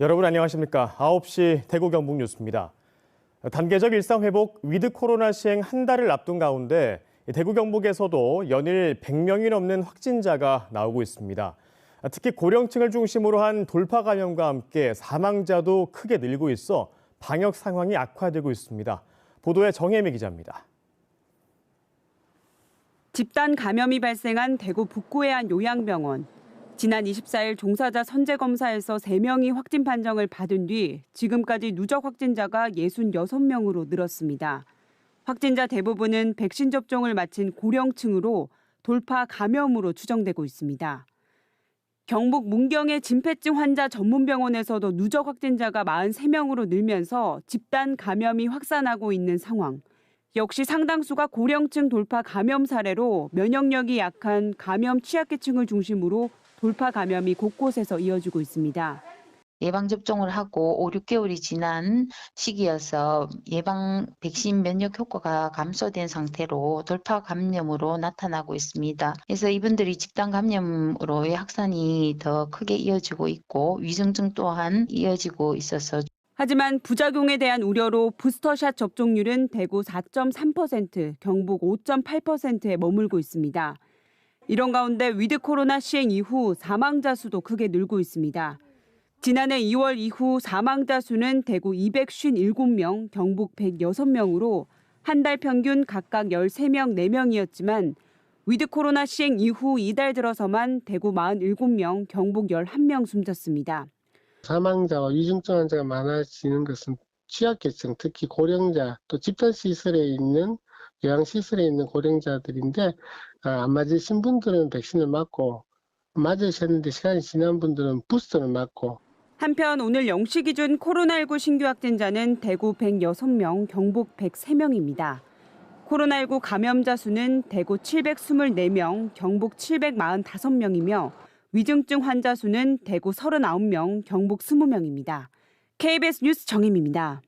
여러분 안녕하십니까? 9시 대구 경북 뉴스입니다. 단계적 일상회복 위드 코로나 시행 한 달을 앞둔 가운데 대구 경북에서도 연일 100명이 넘는 확진자가 나오고 있습니다. 특히 고령층을 중심으로 한 돌파 감염과 함께 사망자도 크게 늘고 있어 방역 상황이 악화되고 있습니다. 보도에 정혜미 기자입니다. 집단 감염이 발생한 대구 북구의 한 요양병원. 지난 24일 종사자 선제 검사에서 3명이 확진 판정을 받은 뒤 지금까지 누적 확진자가 66명으로 늘었습니다. 확진자 대부분은 백신 접종을 마친 고령층으로 돌파 감염으로 추정되고 있습니다. 경북 문경의 진폐증 환자 전문병원에서도 누적 확진자가 43명으로 늘면서 집단 감염이 확산하고 있는 상황. 역시 상당수가 고령층 돌파 감염 사례로 면역력이 약한 감염 취약계층을 중심으로 돌파 감염이 곳곳에서 이어지고 있습니다. 예방접종을 하고 5, 6개월이 지난 시기여서 예방 백신 면역 효과가 감소된 상태로 돌파 감염으로 나타나고 있습니다. 그래서 이분들이 집단 감염으로의 확산이 더 크게 이어지고 있고 위중증 또한 이어지고 있어서 하지만 부작용에 대한 우려로 부스터샷 접종률은 대구 4.3%, 경북 5.8%에 머물고 있습니다. 이런 가운데 위드 코로나 시행 이후 사망자 수도 크게 늘고 있습니다. 지난해 2월 이후 사망자 수는 대구 257명, 경북 106명으로 한 달 평균 각각 13명, 4명이었지만 위드 코로나 시행 이후 이달 들어서만 대구 47명, 경북 11명 숨졌습니다. 사망자와 위중증 환자가 많아지는 것은 취약계층, 특히 고령자, 또 집단시설에 있는 요양시설에 있는 고령자들인데 안 맞으신 분들은 백신을 맞고 맞으셨는데 시간이 지난 분들은 부스터를 맞고 한편 오늘 0시 기준 코로나19 신규 확진자는 대구 106명, 경북 103명입니다. 코로나19 감염자 수는 대구 724명, 경북 745명이며 위중증 환자 수는 대구 39명, 경북 20명입니다. KBS 뉴스 정혜미입니다.